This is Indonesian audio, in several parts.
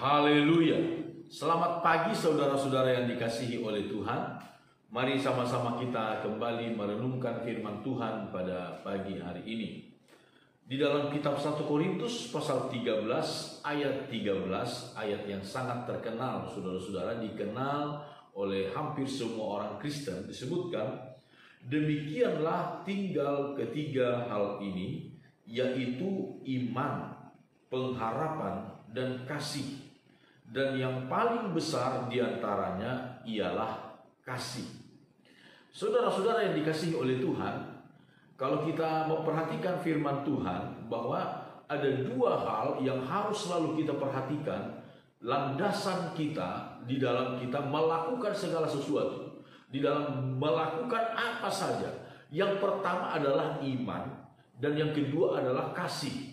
Haleluya. Selamat pagi saudara-saudara yang dikasihi oleh Tuhan. Mari sama-sama kita kembali merenungkan firman Tuhan pada pagi hari ini. Di dalam kitab 1 Korintus pasal 13 ayat 13, ayat yang sangat terkenal saudara-saudara, dikenal oleh hampir semua orang Kristen, disebutkan, demikianlah tinggal ketiga hal ini, yaitu iman, pengharapan, dan kasih. Dan yang paling besar diantaranya ialah kasih. Saudara-saudara yang dikasihi oleh Tuhan, kalau kita memperhatikan firman Tuhan, bahwa ada dua hal yang harus selalu kita perhatikan, landasan kita di dalam kita melakukan segala sesuatu, di dalam melakukan apa saja. Yang pertama adalah iman, dan yang kedua adalah kasih.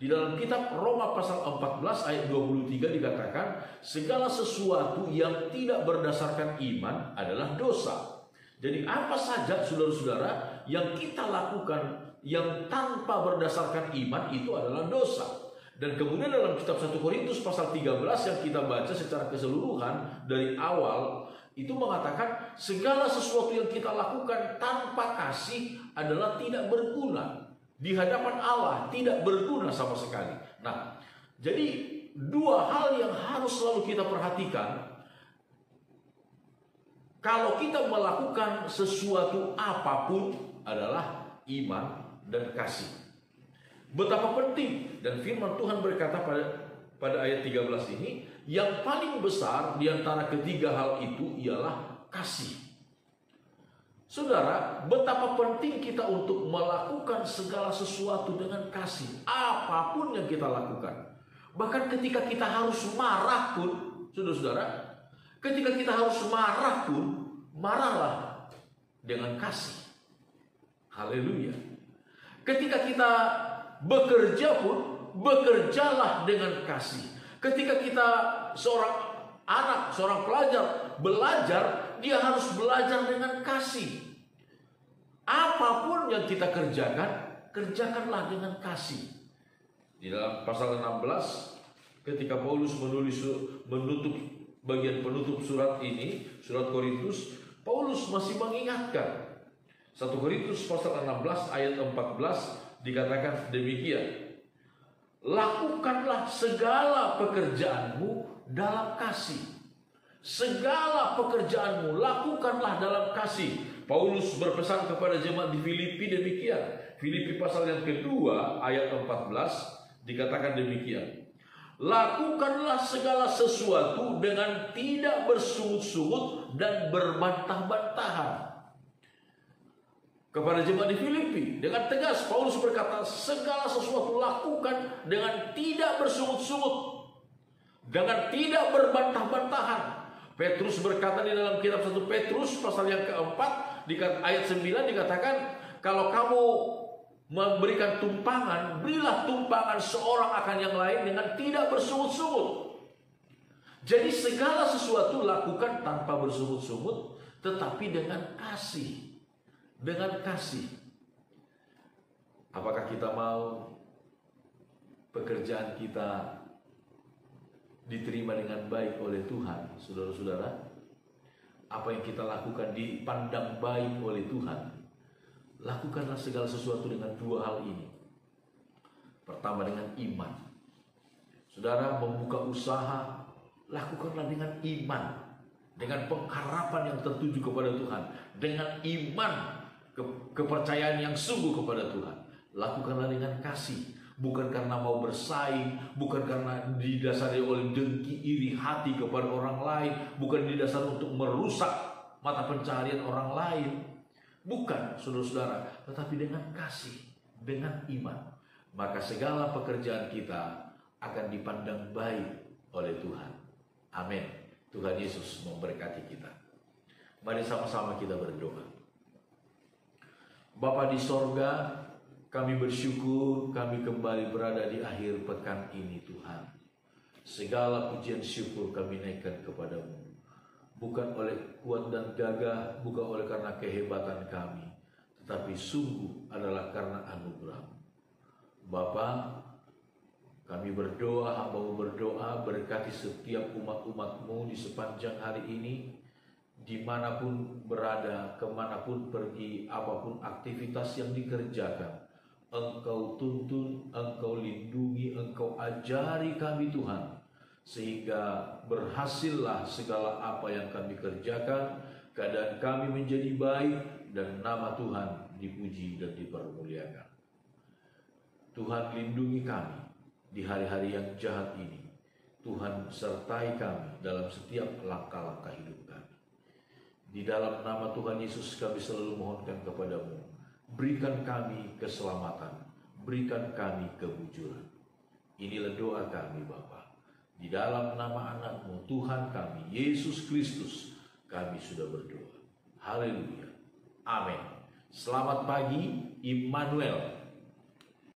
Di dalam kitab Roma pasal 14 ayat 23 dikatakan, segala sesuatu yang tidak berdasarkan iman adalah dosa. Jadi apa saja saudara-saudara yang kita lakukan yang tanpa berdasarkan iman itu adalah dosa. Dan kemudian dalam kitab 1 Korintus pasal 13 yang kita baca secara keseluruhan dari awal, itu mengatakan segala sesuatu yang kita lakukan tanpa kasih adalah tidak berguna. Di hadapan Allah tidak berguna sama sekali. Nah, jadi dua hal yang harus selalu kita perhatikan. Kalau kita melakukan sesuatu apapun adalah iman dan kasih. Betapa penting, dan firman Tuhan berkata pada ayat 13 ini, yang paling besar di antara ketiga hal itu ialah kasih. Saudara, betapa penting kita untuk melakukan segala sesuatu dengan kasih. Apapun yang kita lakukan. Bahkan ketika kita harus marah pun, saudara-saudara, ketika kita harus marah pun, marahlah dengan kasih. Haleluya. Ketika kita bekerja pun, bekerjalah dengan kasih. Ketika kita seorang anak, seorang pelajar belajar, dia harus belajar dengan kasih. Apapun yang kita kerjakan, kerjakanlah dengan kasih. Di dalam pasal 16, ketika Paulus menutup bagian penutup surat ini, surat Korintus, Paulus masih mengingatkan. 1 Korintus pasal 16 ayat 14 dikatakan demikian. Lakukanlah segala pekerjaanmu dalam kasih. Segala pekerjaanmu lakukanlah dalam kasih. Paulus berpesan kepada jemaat di Filipi demikian. Filipi pasal yang kedua ayat 14 dikatakan demikian. Lakukanlah segala sesuatu dengan tidak bersungut-sungut dan berbantah-bantahan. Kepada jemaat di Filipi dengan tegas Paulus berkata, segala sesuatu lakukan dengan tidak bersungut-sungut, dengan tidak berbantah-bantahan. Petrus berkata di dalam kitab 1 Petrus pasal yang keempat ayat 9 dikatakan, kalau kamu memberikan tumpangan, berilah tumpangan seorang akan yang lain dengan tidak bersungut-sungut. Jadi segala sesuatu lakukan tanpa bersungut-sungut, tetapi dengan kasih. Dengan kasih. Apakah kita mau pekerjaan kita diterima dengan baik oleh Tuhan, saudara-saudara? Apa yang kita lakukan dipandang baik oleh Tuhan? Lakukanlah segala sesuatu dengan dua hal ini. Pertama dengan iman. Saudara membuka usaha, lakukanlah dengan iman, dengan pengharapan yang tertuju kepada Tuhan, dengan iman, kepercayaan yang sungguh kepada Tuhan. Lakukanlah dengan kasih. Bukan karena mau bersaing, bukan karena didasari oleh dengki, iri hati kepada orang lain, bukan didasari untuk merusak mata pencaharian orang lain. Bukan, saudara-saudara, tetapi dengan kasih, dengan iman. Maka segala pekerjaan kita akan dipandang baik oleh Tuhan. Amin. Tuhan Yesus memberkati kita. Mari sama-sama kita berdoa. Bapa di sorga, kami bersyukur kami kembali berada di akhir pekan ini Tuhan. Segala pujian syukur kami naikkan kepadamu. Bukan oleh kuat dan gagah, bukan oleh karena kehebatan kami, tetapi sungguh adalah karena anugerah. Bapa, kami berdoa, hamba-Mu berdoa, Berkati setiap umat-umat-Mu di sepanjang hari ini, dimanapun berada, kemanapun pergi, apapun aktivitas yang dikerjakan. Engkau tuntun, Engkau lindungi, Engkau ajari kami Tuhan, sehingga berhasillah segala apa yang kami kerjakan, keadaan kami menjadi baik, dan nama Tuhan dipuji dan dipermuliakan. Tuhan lindungi kami di hari-hari yang jahat ini. Tuhan sertai kami dalam setiap langkah-langkah hidup kami. Di dalam nama Tuhan Yesus kami selalu mohonkan kepadamu, berikan kami keselamatan, berikan kami kebujuran. Inilah doa kami Bapa. Di dalam nama anak-Mu Tuhan kami, Yesus Kristus, kami sudah berdoa. Haleluya. Amin. Selamat pagi, Immanuel.